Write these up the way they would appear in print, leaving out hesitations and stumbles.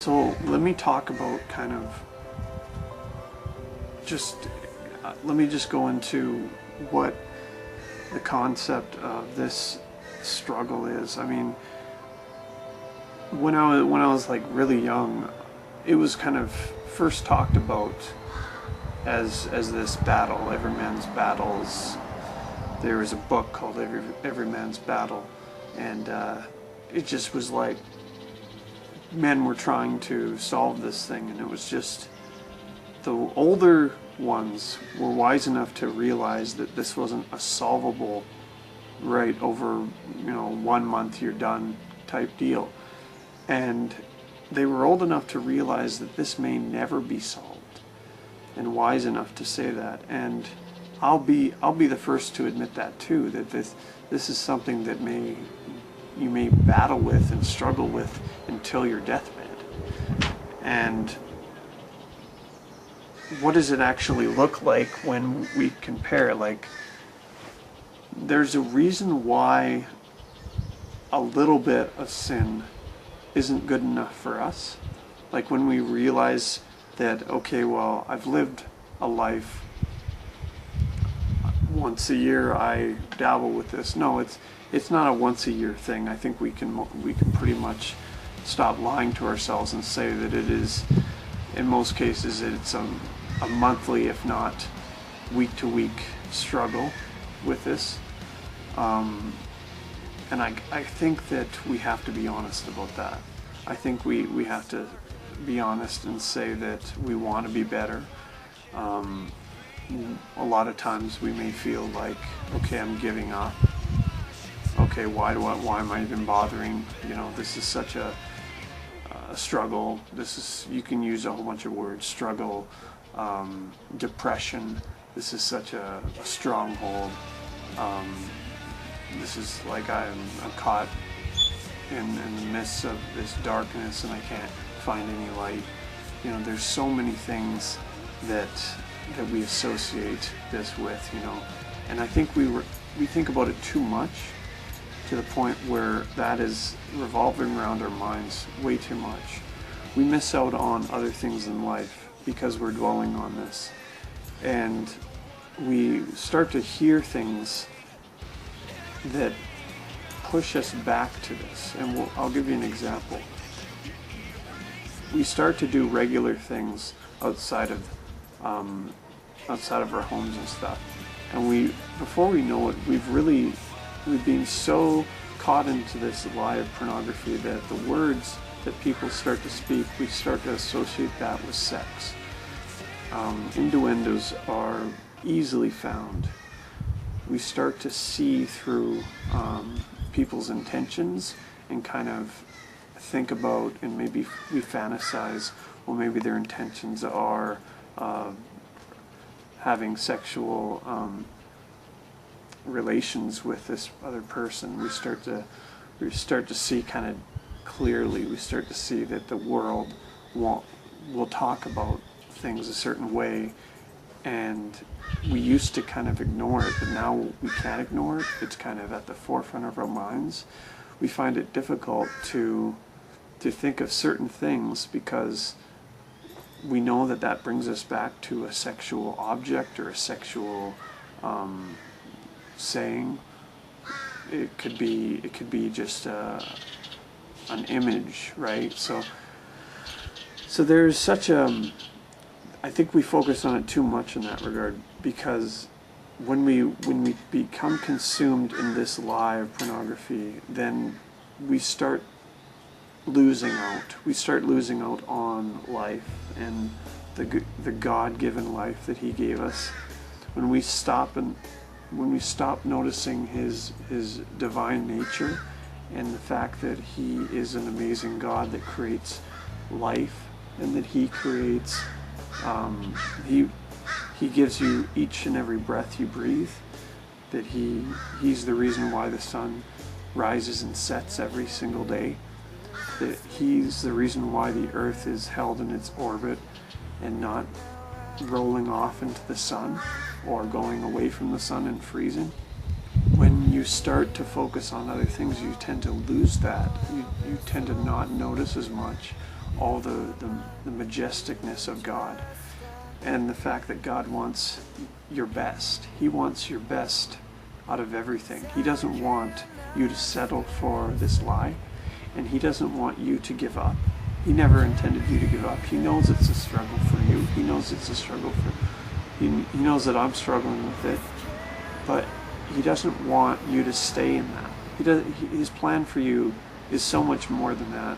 So let me talk about kind of let me just go into what the concept of this struggle is. I mean, when I was like really young, it was kind of first talked about as this battle, every man's battles. There was a book called Every Man's Battle, and it just was like men were trying to solve this thing, and it was just the older ones were wise enough to realize that this wasn't a solvable right over 1 month you're done type deal, and they were old enough to realize that this may never be solved, and wise enough to say that. And I'll be the first to admit that too, that this is something that you may battle with and struggle with until your deathbed. And what does it actually look like when we compare? Like, there's a reason why a little bit of sin isn't good enough for us. Like when we realize that, okay, well, I've lived a life, once a year I dabble with this. No, it's not a once a year thing. I think we can pretty much stop lying to ourselves and say that it is, in most cases, it's a monthly, if not week to week struggle with this. And I think that we have to be honest about that. I think we have to be honest and say that we want to be better. A lot of times we may feel like, okay, I'm giving up. Okay, why am I even bothering? This is such a struggle. You can use a whole bunch of words: struggle, depression. This is such a stronghold. This is like I'm caught in the midst of this darkness and I can't find any light. There's so many things that we associate this with, and I think we think about it too much, to the point where that is revolving around our minds way too much. We miss out on other things in life because we're dwelling on this, and we start to hear things that push us back to this. And I'll give you an example. We start to do regular things outside of our homes and stuff, and before we know it, we've been so caught into this lie of pornography that the words that people start to speak, we start to associate that with sex. Innuendos are easily found. We start to see through people's intentions and kind of think about, and maybe we fantasize, well, maybe their intentions are having sexual relations with this other person. We start to see kind of clearly. We start to see that the world will talk about things a certain way, and we used to kind of ignore it, but now we can't ignore it. It's kind of at the forefront of our minds. We find it difficult to think of certain things because we know that brings us back to a sexual object or a sexual saying. It could be just an image, right? So there's such I think we focus on it too much in that regard, because when we become consumed in this lie of pornography, then we start losing out. We start losing out on life and the God-given life that He gave us. When we stop noticing His divine nature and the fact that He is an amazing God that creates life, and that He creates He gives you each and every breath you breathe, that He's the reason why the sun rises and sets every single day, that He's the reason why the earth is held in its orbit and not rolling off into the sun or going away from the sun and freezing. When you start to focus on other things, you tend to lose that. You tend to not notice as much, all the majesticness of God, and the fact that God wants your best. He wants your best out of everything. He doesn't want you to settle for this lie, and he doesn't want you to give up. He never intended you to give up. He knows it's a struggle for you. He knows it's a struggle for he knows that I'm struggling with it, but he doesn't want you to stay in that. His plan for you is so much more than that,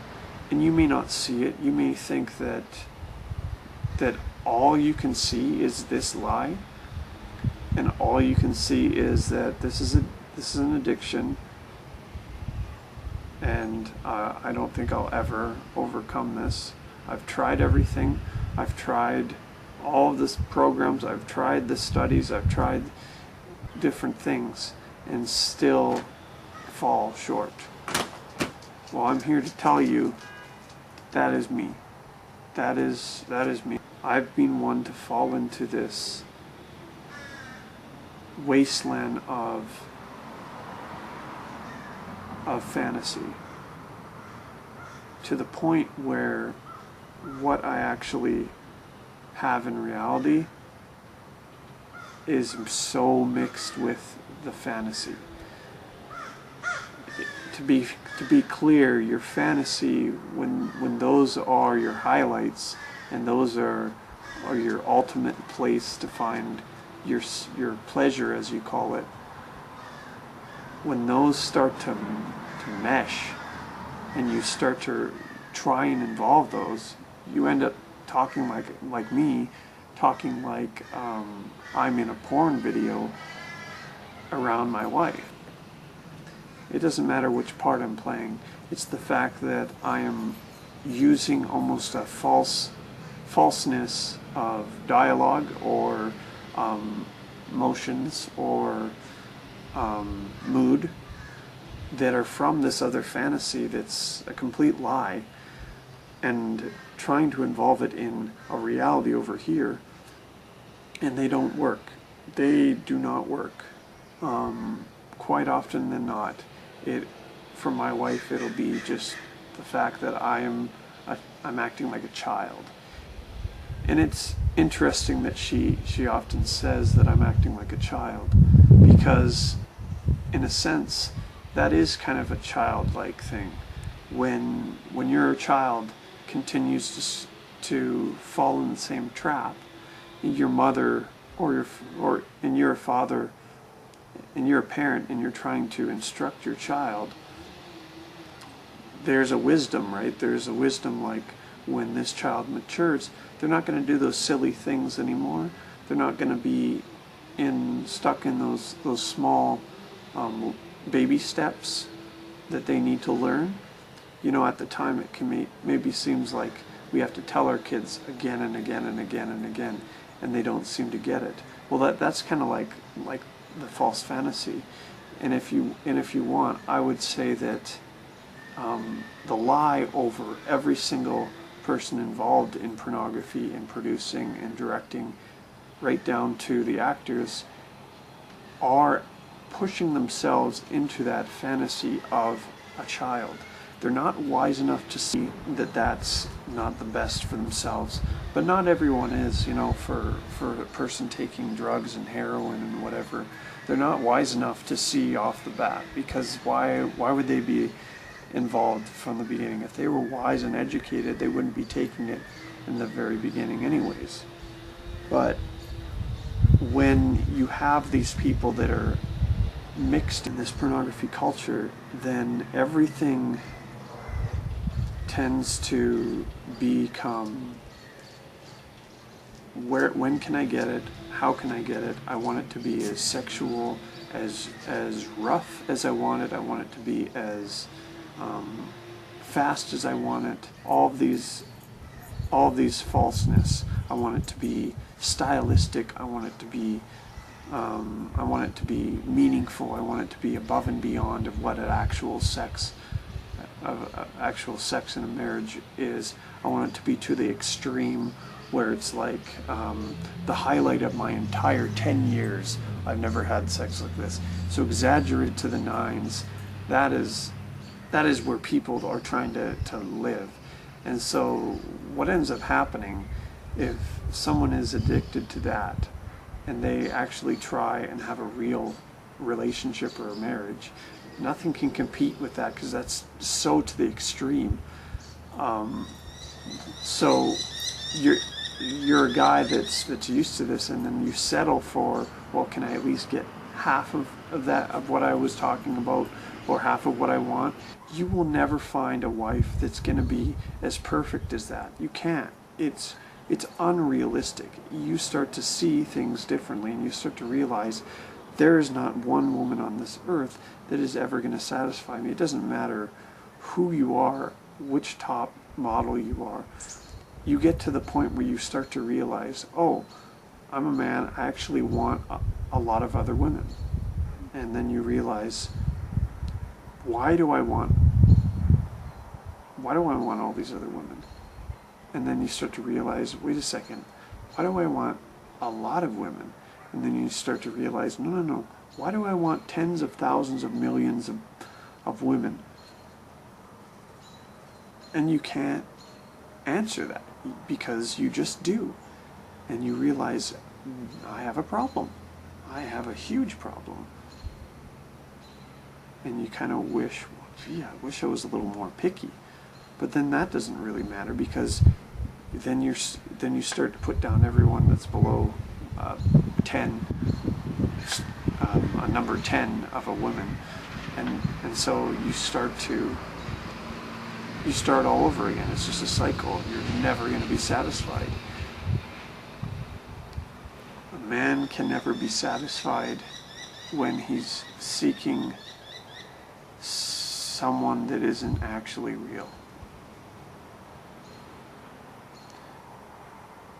and you may not see it. You may think that all you can see is this lie, and all you can see is that this is an addiction, and I don't think I'll ever overcome this. I've tried everything. I've tried all of the programs. I've tried the studies. I've tried different things, and still fall short. Well, I'm here to tell you that is me. That is me. I've been one to fall into this wasteland of fantasy, to the point where what I actually have in reality is so mixed with the fantasy. To be clear, your fantasy, when those are your highlights and those are your ultimate place to find your pleasure, as you call it, when those start to mesh and you start to try and involve those, you end up talking like me, talking like I'm in a porn video around my wife. It doesn't matter which part I'm playing. It's the fact that I am using almost a falseness of dialogue or motions or mood that are from this other fantasy that's a complete lie, and trying to involve it in a reality over here, and they don't work. They do not work. Quite often than not, for my wife, it'll be just the fact that I'm acting like a child. And it's interesting that she often says that I'm acting like a child, because in a sense that is kind of a childlike thing. When your child continues to fall in the same trap, your mother and you're a father and you're a parent and you're trying to instruct your child, there's a wisdom, right? There's a wisdom, like when this child matures, they're not going to do those silly things anymore. They're not going to be stuck in those small baby steps that they need to learn. At the time it can maybe seems like we have to tell our kids again and again and again and again, and they don't seem to get it. Well, that's kind of like the false fantasy. And if you want, I would say that the lie over every single person involved in pornography and producing and directing, right down to the actors, are pushing themselves into that fantasy of a child. They're not wise enough to see that that's not the best for themselves. But not everyone is, for a person taking drugs and heroin and whatever, they're not wise enough to see off the bat, because why would they be involved from the beginning? If they were wise and educated, they wouldn't be taking it in the very beginning anyways. But when you have these people that are mixed in this pornography culture, then everything tends to become, when can I get it? How can I get it? I want it to be as sexual, as rough as I want it. I want it to be as fast as I want it. All of these falseness. I want it to be stylistic. I want it to be meaningful. I want it to be above and beyond of what an actual sex in a marriage is. I want it to be to the extreme, where it's like the highlight of my entire 10 years. I've never had sex like this. So exaggerated to the nines. That is where people are trying to live. And so what ends up happening, if someone is addicted to that and they actually try and have a real relationship or a marriage, nothing can compete with that, because that's so to the extreme. So you're a guy that's used to this, and then you settle for, well, can I at least get half of what I was talking about, or half of what I want? You will never find a wife that's going to be as perfect as that. You can't. It's unrealistic. You start to see things differently, and you start to realize there is not one woman on this earth that is ever going to satisfy me. It doesn't matter who you are, which top model you are. You get to the point where you start to realize, oh, I'm a man, I actually want a lot of other women. And then you realize, why do I want all these other women? And then you start to realize, wait a second, why do I want a lot of women? And then you start to realize, no, why do I want tens of thousands of millions of women? And you can't answer that, because you just do. And you realize, I have a problem. I have a huge problem. And you kind of wish, well, gee, I wish I was a little more picky. But then that doesn't really matter, because then you start to put down everyone that's below 10, a number 10 of a woman, and so you start all over again. It's just a cycle. You're never going to be satisfied. A man can never be satisfied when he's seeking someone that isn't actually real.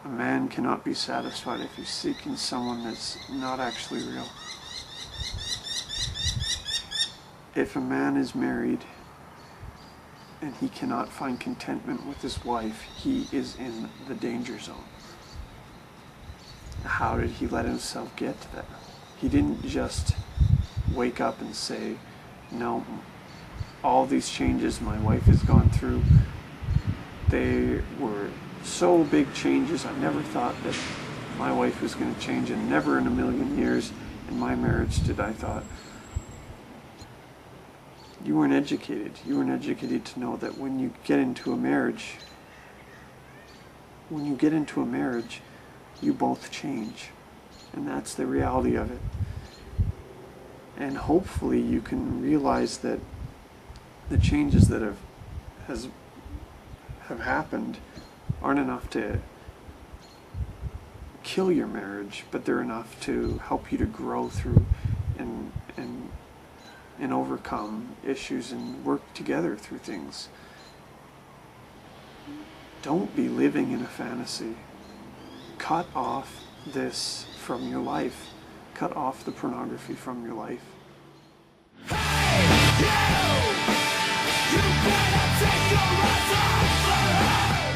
A man cannot be satisfied if he's seeking someone that's not actually real. If a man is married and he cannot find contentment with his wife, he is in the danger zone. How did he let himself get to that? He didn't just wake up and say, no, all these changes my wife has gone through, they were so big changes. I never thought that my wife was going to change, and never in a million years in my marriage did I thought. You weren't educated. You weren't educated to know that when you get into a marriage, you both change. And that's the reality of it. And hopefully you can realize that the changes that have happened aren't enough to kill your marriage, but they're enough to help you to grow through and overcome issues and work together through things. Don't be living in a fantasy. Cut off this from your life. Cut off the pornography from your life. Hey, you better take your eyes off the road.